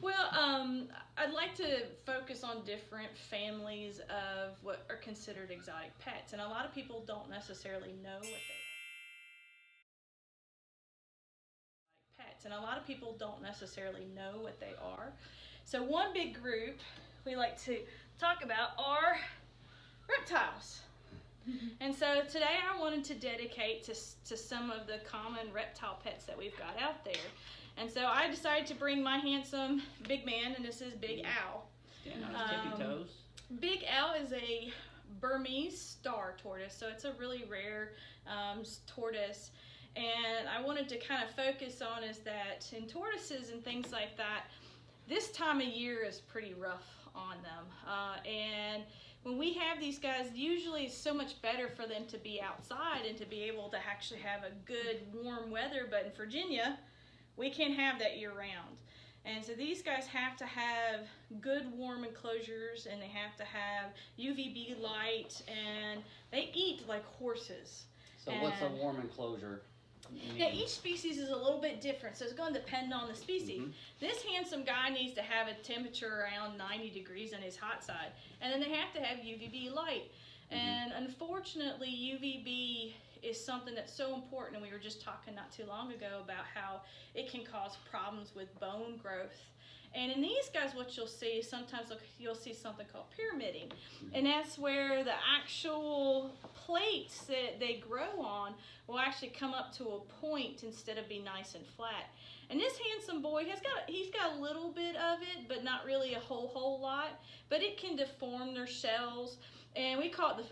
Well, I'd like to focus on different families of what are considered exotic pets, and a lot of people don't necessarily know what they are. So one big group we like to talk about are reptiles. And so today I wanted to dedicate to some of the common reptile pets that we've got out there. And so I decided to bring my handsome big man, and this is Big Al. Stand on his tippy toes. Big Al is a Burmese star tortoise, so it's a really rare tortoise. And I wanted to kind of focus on is that in tortoises and things like that, this time of year is pretty rough on them. And when we have these guys, usually it's so much better for them to be outside and to be able to actually have a good warm weather. But in Virginia, we can't have that year round. And so these guys have to have good warm enclosures, and they have to have UVB light, and they eat like horses. So what's a warm enclosure? Yeah, each species is a little bit different, so it's going to depend on the species. Mm-hmm. This handsome guy needs to have a temperature around 90 degrees on his hot side, and then they have to have UVB light. Mm-hmm. And unfortunately, UVB is something that's so important, and we were just talking not too long ago about how it can cause problems with bone growth. And in these guys, what you'll see is sometimes you'll see something called pyramiding. And that's where the actual plates that they grow on will actually come up to a point instead of be nice and flat. And this handsome boy, he's got a little bit of it, but not really a whole lot. But it can deform their shells. And I call it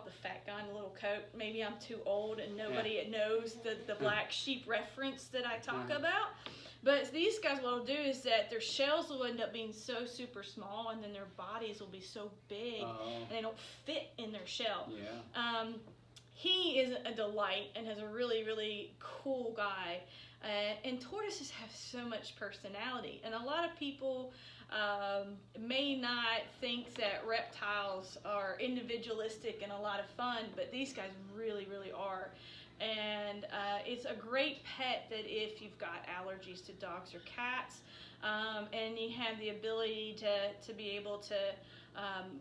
the fat guy in the little coat. Maybe I'm too old and nobody knows the black sheep reference that I talk about. But these guys, what will do is that their shells will end up being so super small, and then their bodies will be so big, and they don't fit in their shell. Yeah. He is a delight and is a really, really cool guy. And tortoises have so much personality. And a lot of people may not think that reptiles are individualistic and a lot of fun, but these guys really, really are. And it's a great pet that if you've got allergies to dogs or cats, and you have the ability to be able to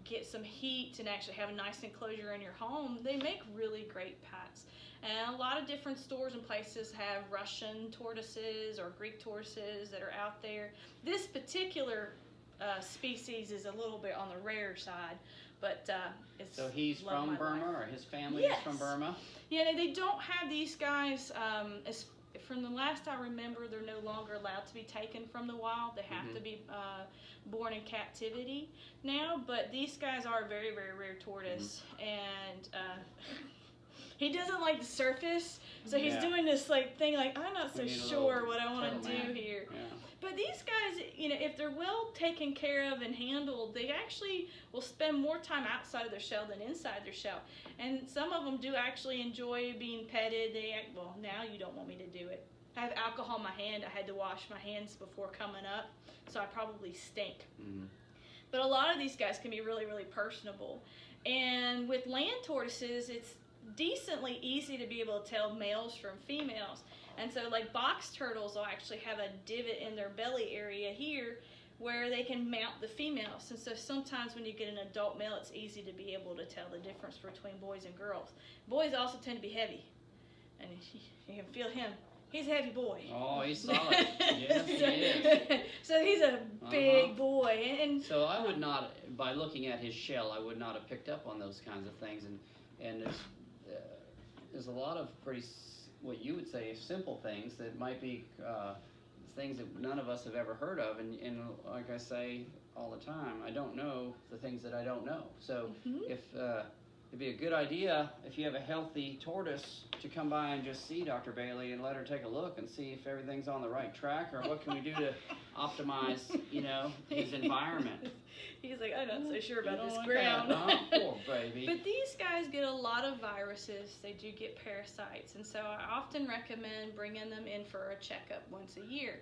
get some heat and actually have a nice enclosure in your home, they make really great pets. And a lot of different stores and places have Russian tortoises or Greek tortoises that are out there. This particular species is a little bit on the rare side, but it's. So he's from Burma, or his family is from Burma? Yeah, they don't have these guys. From the last I remember, they're no longer allowed to be taken from the wild. They have to be born in captivity now. But these guys are a very, very rare tortoise, and he doesn't like the surface, so he's doing this thing I'm not so sure what I want to do here. Yeah. But these guys, if they're well taken care of and handled, they actually will spend more time outside of their shell than inside their shell. And some of them do actually enjoy being petted. Well, now you don't want me to do it. I have alcohol in my hand. I had to wash my hands before coming up, so I probably stink. Mm-hmm. But a lot of these guys can be really, really personable. And with land tortoises, it's decently easy to be able to tell males from females. And so box turtles will actually have a divot in their belly area here where they can mount the females. And so sometimes when you get an adult male, it's easy to be able to tell the difference between boys and girls. Boys also tend to be heavy, and you can feel him. He's a heavy boy. Oh, he's solid. Yes, he is. So he's a big boy. And so I would not, by looking at his shell, I would not have picked up on those kinds of things. And there's a lot of pretty, what you would say, simple things that might be things that none of us have ever heard of. And like I say all the time, I don't know the things that I don't know. So if it'd be a good idea if you have a healthy tortoise to come by and just see Dr. Bailey and let her take a look and see if everything's on the right track, or what can we do to optimize, his environment. He's like, I'm not so sure about this ground. Poor baby. But these guys get a lot of viruses. They do get parasites, and so I often recommend bringing them in for a checkup once a year.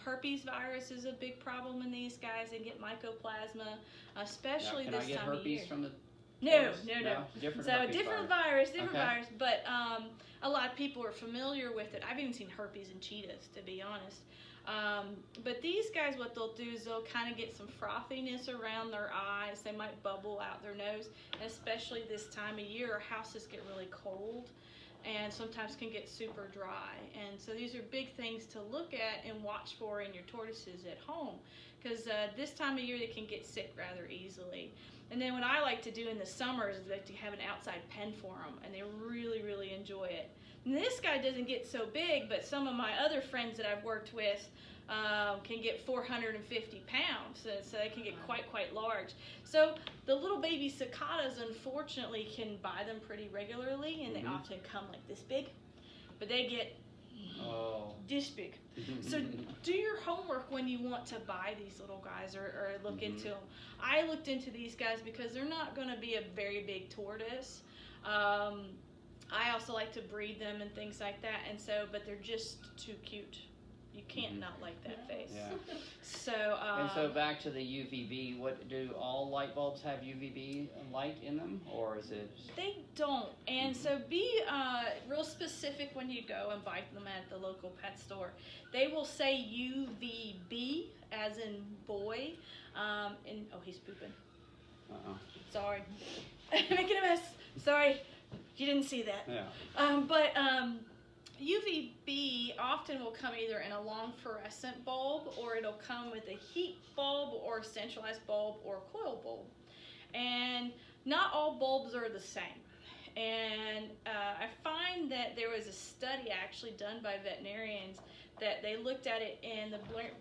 Herpes virus is a big problem in these guys. They get mycoplasma, especially this time of year. Can I get herpes from the No. Different virus, but a lot of people are familiar with it. I've even seen herpes in cheetahs, to be honest. But these guys, what they'll do is they'll kind of get some frothiness around their eyes. They might bubble out their nose, and especially this time of year, our houses get really cold and sometimes can get super dry. And so these are big things to look at and watch for in your tortoises at home, because this time of year they can get sick rather easily. And then what I like to do in the summer is like to have an outside pen for them, and they really, really enjoy it. And this guy doesn't get so big, but some of my other friends that I've worked with can get 450 pounds, so they can get quite large. So the little baby cicadas, unfortunately, can buy them pretty regularly, and they often come like this big, but they get this big. So do your homework when you want to buy these little guys, or look into them. I looked into these guys because they're not going to be a very big tortoise. I also like to breed them and things like that, and so, but they're just too cute. You can't not like that face. Yeah. So and so back to the UVB. What do all light bulbs have UVB light in them, or is it? They don't. And so be real specific when you go and buy them at the local pet store. They will say UVB as in boy. And oh, he's pooping. Sorry, making a mess. Sorry, you didn't see that. Yeah. But UVB often will come either in a long fluorescent bulb, or it'll come with a heat bulb or a centralized bulb or a coil bulb. And not all bulbs are the same. And I find that there was a study actually done by veterinarians that they looked at it, and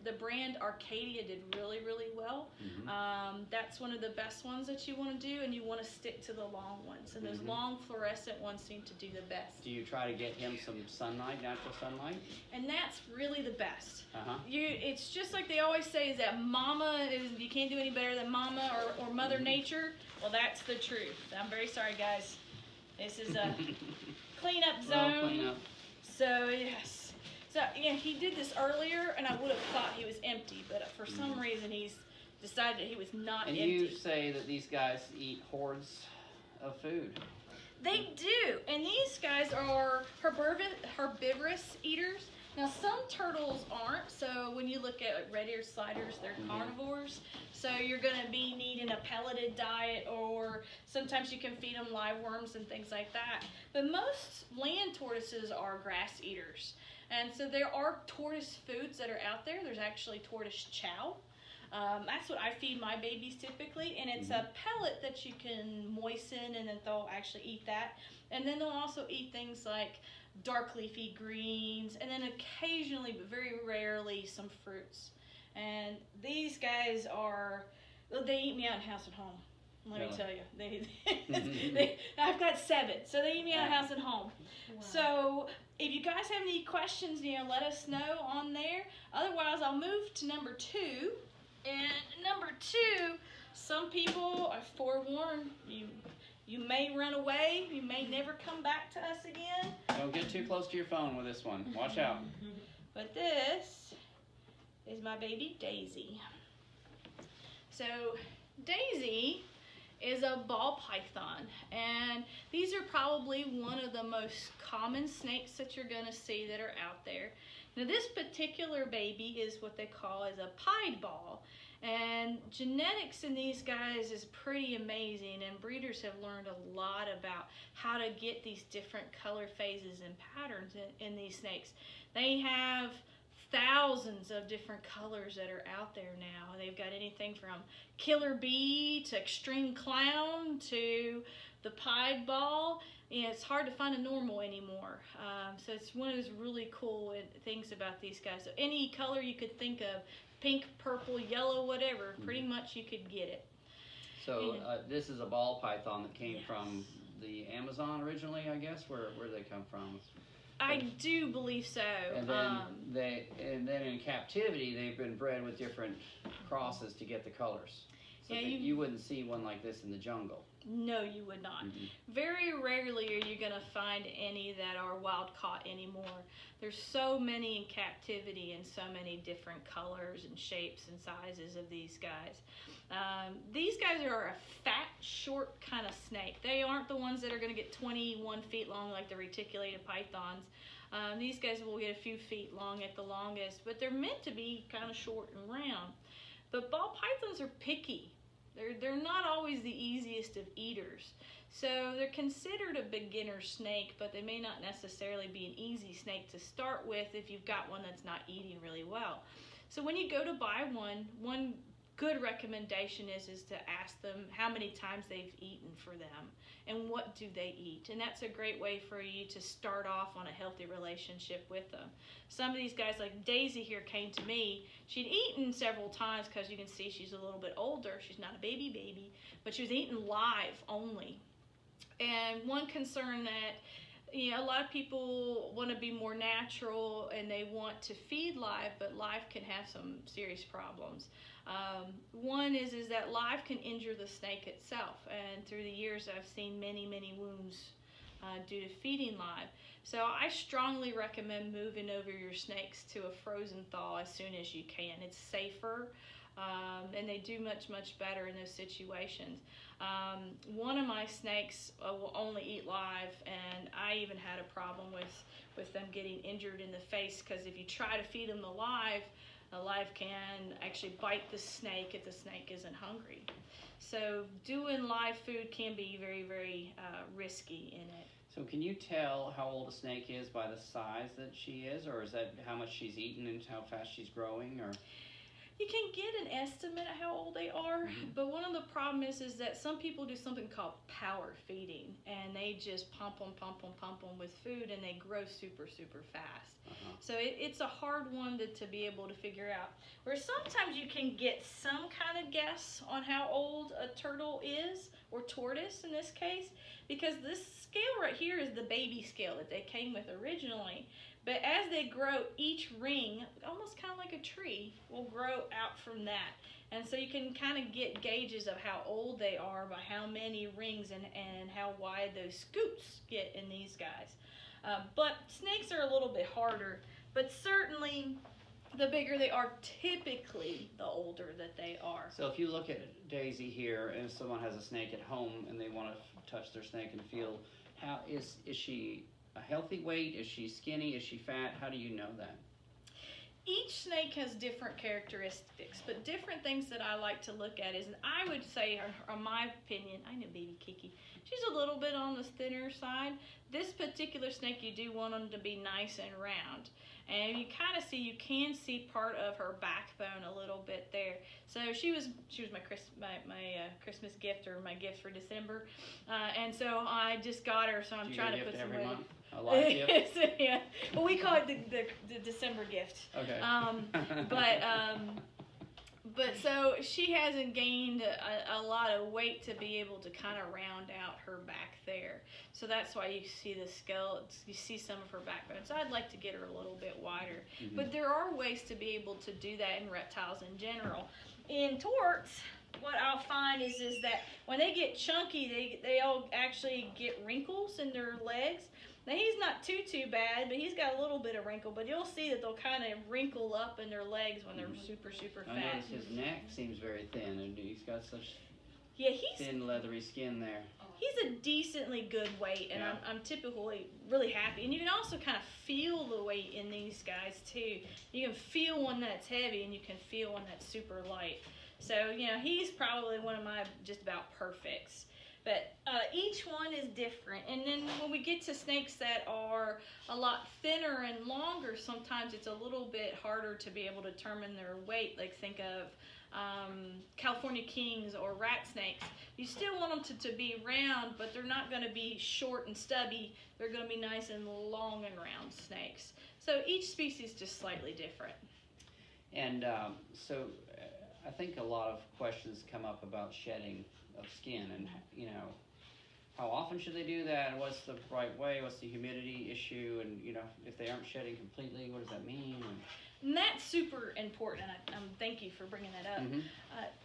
the brand Arcadia did really, really well. That's one of the best ones that you want to do, and you want to stick to the long ones. And those long fluorescent ones seem to do the best. Do you try to get him some sunlight, natural sunlight? And that's really the best. Uh-huh. It's just like they always say, is that mama you can't do any better than mama or Mother Nature. Well, that's the truth. I'm very sorry, guys. This is a cleanup zone. Well, clean up. So yes. So yeah, he did this earlier, and I would have thought he was empty, but for some reason he's decided that he was not empty. And you say that these guys eat hordes of food. They do, and these guys are herbivorous eaters. Now some turtles aren't, so when you look at red-eared sliders, they're carnivores. So you're going to be needing a pelleted diet, or sometimes you can feed them live worms and things like that. But most land tortoises are grass eaters. And so there are tortoise foods that are out there. There's actually tortoise chow. That's what I feed my babies typically, and it's a pellet that you can moisten, and then they'll actually eat that. And then they'll also eat things like dark leafy greens, and then occasionally, but very rarely, some fruits. And these guys they eat me out of house and home. Let me tell you, I've got 7, so they eat me out of house and home. Wow. So if you guys have any questions, let us know on there. Otherwise, I'll move to number 2. And number 2, some people are forewarned. You may run away. You may never come back to us again. Don't get too close to your phone with this one. Watch out. But this is my baby Daisy. So Daisy is a ball python, and these are probably one of the most common snakes that you're going to see that are out there. Now this particular baby is what they call as a pied ball, and genetics in these guys is pretty amazing, and breeders have learned a lot about how to get these different color phases and patterns in these snakes. They have thousands of different colors that are out there now. They've got anything from killer bee to extreme clown to the pied ball. It's hard to find a normal anymore. So it's one of those really cool things about these guys. So any color you could think of, pink, purple, yellow, whatever, pretty much you could get it. So this is a ball python that came from the Amazon originally, I guess. Where did they come from? I do believe so. And then in captivity, they've been bred with different crosses to get the colors. So you wouldn't see one like this in the jungle. No, you would not. Very rarely are you going to find any that are wild caught anymore. There's so many in captivity and so many different colors and shapes and sizes of these guys. These guys are a fat, short kind of snake. They aren't the ones that are going to get 21 feet long like the reticulated pythons. These guys will get a few feet long at the longest, but they're meant to be kind of short and round. But ball pythons are picky. They're not always the easiest of eaters. So they're considered a beginner snake, but they may not necessarily be an easy snake to start with if you've got one that's not eating really well. So when you go to buy one good recommendation is to ask them how many times they've eaten for them and what do they eat. And that's a great way for you to start off on a healthy relationship with them. Some of these guys, like Daisy here, came to me. She'd eaten several times because you can see she's a little bit older. She's not a baby, but she was eating live only. And one concern that, you know, a lot of people want to be more natural and they want to feed live, but live can have some serious problems. One is that live can injure the snake itself, and through the years I've seen many wounds due to feeding live. So I strongly recommend moving over your snakes to a frozen thaw as soon as you can. It's safer, and they do much better in those situations. One of my snakes will only eat live, and I even had a problem with them getting injured in the face, because if you try to feed them the live can actually bite the snake if the snake isn't hungry. So doing live food can be very risky in it. So can you tell how old a snake is by the size that she is, or is that how much she's eaten and how fast she's growing, or? You can get an estimate of how old they are, but one of the problems is that some people do something called power feeding, and they just pump them with food, and they grow super fast. So it's a hard one to be able to figure out. Where sometimes you can get some kind of guess on how old a turtle is, or tortoise in this case, because this scale right here is the baby scale that they came with originally. But as they grow, each ring, almost kind of like a tree, will grow out from that. And so you can kind of get gauges of how old they are by how many rings and how wide those scoops get in these guys. But snakes are a little bit harder, but certainly the bigger they are, typically the older that they are. So if you look at Daisy here, and if someone has a snake at home and they want to touch their snake and feel, how is she a healthy weight? Is she skinny? Is she fat? How do you know that? Each snake has different characteristics, but different things that I like to look at is, and I would say, in my opinion, I know baby Kiki, she's a little bit on the thinner side. This particular snake, you do want them to be nice and round. And you kind of see, you can see part of her backbone a little bit there. So she was my Christmas gift, or my gift for December. And so I just got her, so I'm trying to put some weight. A live gift? Yeah. Well, we call it the December gift. Okay. But so she hasn't gained a lot of weight to be able to kind of round out her back there. So that's why you see the skeleton, you see some of her backbone. So I'd like to get her a little bit wider. But there are ways to be able to do that in reptiles in general. In torts, what I'll find is that when they get chunky, they all actually get wrinkles in their legs. Now he's not too bad, but he's got a little bit of wrinkle, but you'll see that they'll kind of wrinkle up in their legs when they're super fat. I notice his neck seems very thin, and he's got such thin leathery skin there. He's a decently good weight, and I'm typically really happy. And you can also kind of feel the weight in these guys too. You can feel one that's heavy, and you can feel one that's super light. So, you know, he's probably one of my just about perfects. But each one is different. And then when we get to snakes that are a lot thinner and longer, sometimes it's a little bit harder to be able to determine their weight. Like think of California kings or rat snakes. You still want them to be round, but they're not going to be short and stubby. They're going to be nice and long and round snakes. So each species is just slightly different. And so I think a lot of questions come up about shedding of skin, and you know, how often should they do that, and what's the right way, what's the humidity issue, and you know, if they aren't shedding completely, what does that mean? And that's super important, and thank you for bringing that up.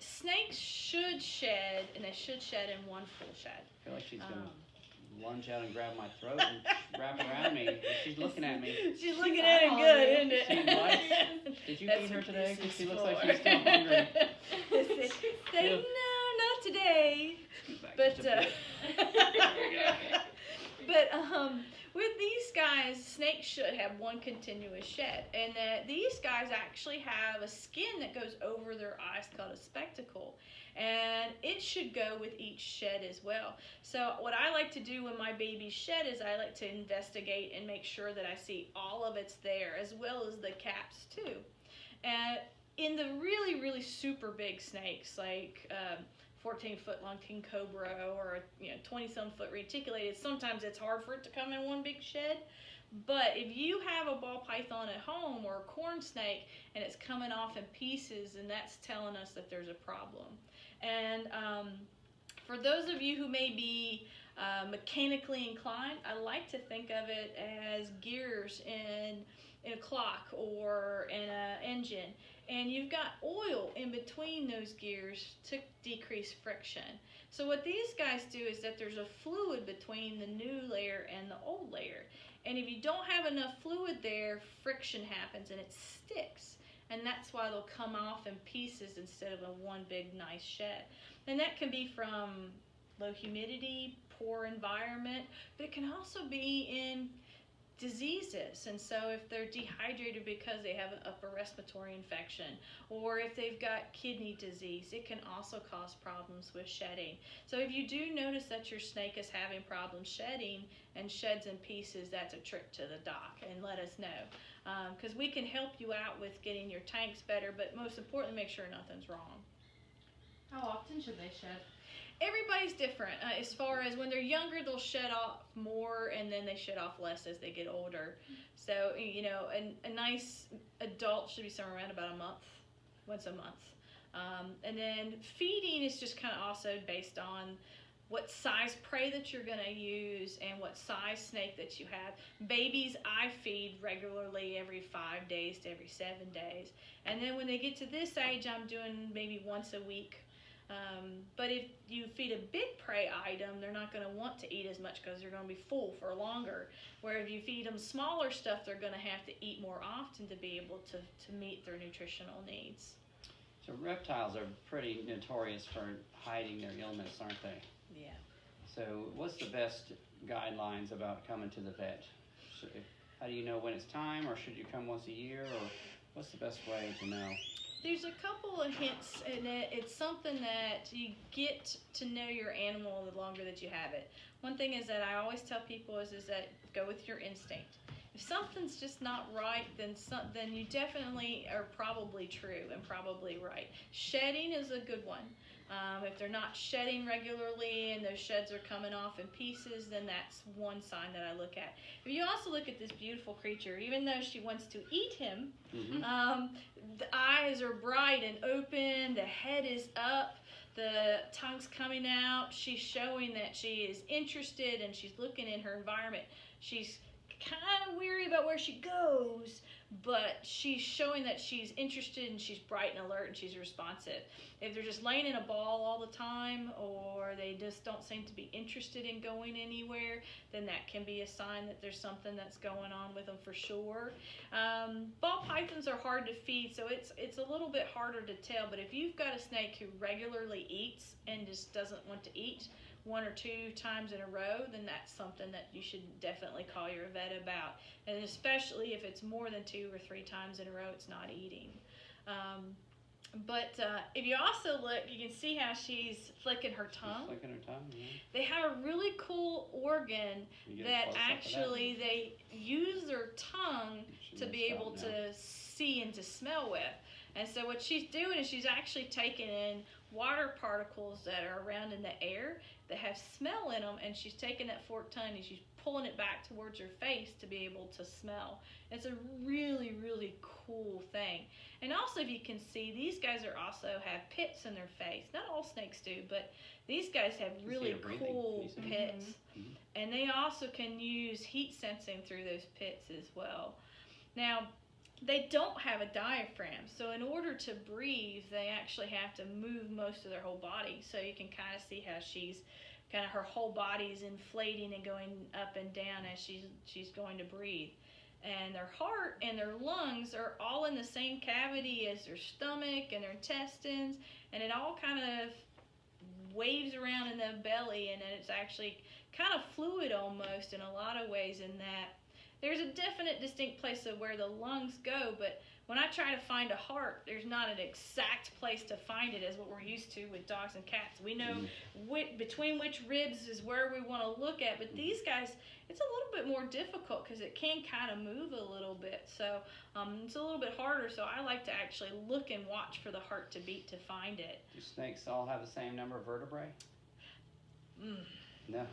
Snakes should shed, and they should shed in one full shed. I feel like she's going to lunge out and grab my throat and wrap around me. She's looking at me. She's looking at it good, isn't it? She likes, did you feed her today? Because she looks like she's still hungry. Not today. But with these guys, snakes should have one continuous shed, and that these guys actually have a skin that goes over their eyes called a spectacle, and it should go with each shed as well. So what I like to do when my babies shed is I like to investigate and make sure that I see all of it's there, as well as the caps too. And in the really, really super big snakes, like 14-foot long king cobra or 20-some foot reticulated, sometimes it's hard for it to come in one big shed. But if you have a ball python at home or a corn snake and it's coming off in pieces, and that's telling us that there's a problem. And for those of you who may be mechanically inclined, I like to think of it as gears in a clock or in an engine, and you've got oil in between those gears to decrease friction. So what these guys do is that there's a fluid between the new layer and the old layer, and if you don't have enough fluid there, friction happens and it sticks, and that's why they'll come off in pieces instead of a one big nice shed. And that can be from low humidity, poor environment, but it can also be in diseases. And so if they're dehydrated because they have an upper respiratory infection, or if they've got kidney disease, it can also cause problems with shedding. So if you do notice that your snake is having problems shedding and sheds in pieces, that's a trip to the doc, and let us know, because we can help you out with getting your tanks better, but most importantly, make sure nothing's wrong. How often should they shed? Everybody's different. As far as when they're younger, they'll shed off more, and then they shed off less as they get older. So, a nice adult should be somewhere around about a month, once a month. And then feeding is just kind of also based on what size prey that you're going to use and what size snake that you have. Babies, I feed regularly every 5 days to every 7 days. And then when they get to this age, I'm doing maybe once a week. But if you feed a big prey item, they're not going to want to eat as much because they're going to be full for longer. Where if you feed them smaller stuff, they're going to have to eat more often to be able to meet their nutritional needs. So reptiles are pretty notorious for hiding their illness, aren't they? Yeah. So what's the best guidelines about coming to the vet? How do you know when it's time, or should you come once a year, or what's the best way to know? There's a couple of hints, and it's something that you get to know your animal the longer that you have it. One thing is that I always tell people is that go with your instinct. If something's just not right, then you definitely are probably true and probably right. Shedding is a good one. If they're not shedding regularly and those sheds are coming off in pieces, then that's one sign that I look at. If you also look at this beautiful creature, even though she wants to eat him, the eyes are bright and open, the head is up, the tongue's coming out, she's showing that she is interested and she's looking in her environment. She's kind of weary about where she goes, but she's showing that she's interested and she's bright and alert and she's responsive. If they're just laying in a ball all the time, or they just don't seem to be interested in going anywhere, then that can be a sign that there's something that's going on with them for sure. Ball pythons are hard to feed, so it's a little bit harder to tell, but if you've got a snake who regularly eats and just doesn't want to eat 1 or 2 times in a row, then that's something that you should definitely call your vet about. And especially if it's more than 2 or 3 times in a row, it's not eating. But if you also look, you can see how she's flicking her tongue. She's flicking her tongue, yeah. They have a really cool organ that actually they use their tongue to be able to see and to smell with. And so what she's doing is she's actually taking in water particles that are around in the air that have smell in them, and she's taking that forked tongue and she's pulling it back towards her face to be able to smell. It's a really, really cool thing. And also, if you can see, these guys also have pits in their face. Not all snakes do, but these guys have really cool pits. Mm-hmm. And they also can use heat sensing through those pits as well. Now, they don't have a diaphragm, so in order to breathe, they actually have to move most of their whole body. So you can kind of see how her whole body is inflating and going up and down as she's going to breathe. And their heart and their lungs are all in the same cavity as their stomach and their intestines, and it all kind of waves around in the belly, and then it's actually kind of fluid almost in a lot of ways, in that there's a definite distinct place of where the lungs go, but when I try to find a heart, there's not an exact place to find it as what we're used to with dogs and cats. We know between which ribs is where we want to look at, but these guys, it's a little bit more difficult because it can kind of move a little bit. So it's a little bit harder, so I like to actually look and watch for the heart to beat to find it. Do snakes all have the same number of vertebrae? No.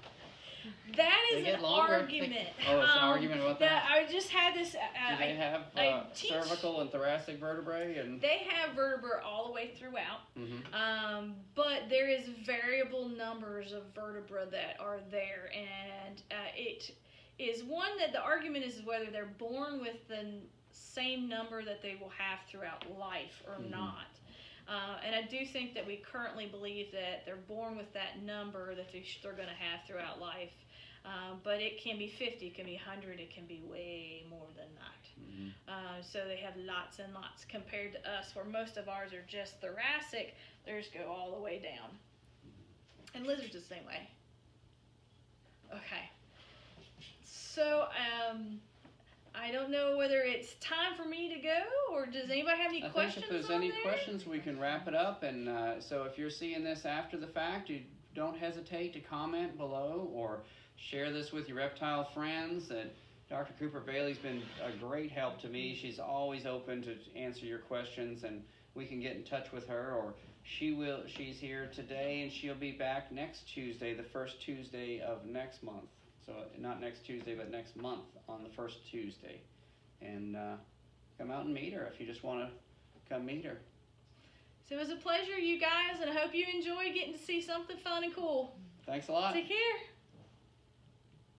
That They is get an longer? argument. Oh, it's an argument about that? I just had this. Do they have I teach- cervical and thoracic vertebrae? And They have vertebrae all the way throughout, but there is variable numbers of vertebrae that are there, and it is one that the argument is whether they're born with the same number that they will have throughout life or not. And I do think that we currently believe that they're born with that number that they're going to have throughout life. But it can be 50, it can be 100, it can be way more than that. So they have lots and lots compared to us, where most of ours are just thoracic. Theirs go all the way down. And lizards the same way. Okay. So, I don't know whether it's time for me to go, or does anybody have any questions? I think if there's any questions, we can wrap it up. And so if you're seeing this after the fact, you don't hesitate to comment below or share this with your reptile friends. And Dr. Cooper-Bailey's been a great help to me. She's always open to answer your questions, and we can get in touch with her, or she's here today, and she'll be back next Tuesday, the first Tuesday of next month. So not next Tuesday, but next month on the first Tuesday. And come out and meet her if you just want to come meet her. So it was a pleasure, you guys, and I hope you enjoy getting to see something fun and cool. Thanks a lot. Take care.